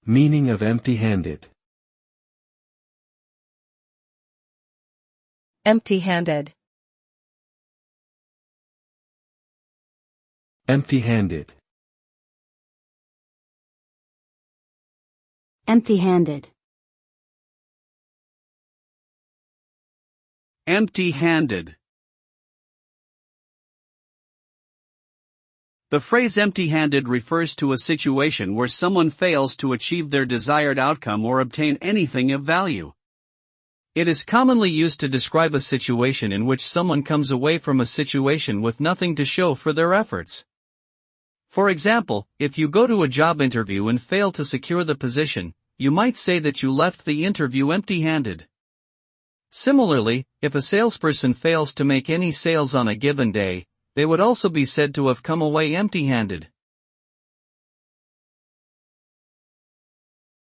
Meaning of empty-handed. Empty-handed. Empty-handed. Empty-handed. Empty-handed. The phrase empty-handed refers to a situation where someone fails to achieve their desired outcome or obtain anything of value. It is commonly used to describe a situation in which someone comes away from a situation with nothing to show for their efforts. For example, if you go to a job interview and fail to secure the position, you might say that you left the interview empty-handed. Similarly, if a salesperson fails to make any sales on a given day, they would also be said to have come away empty-handed.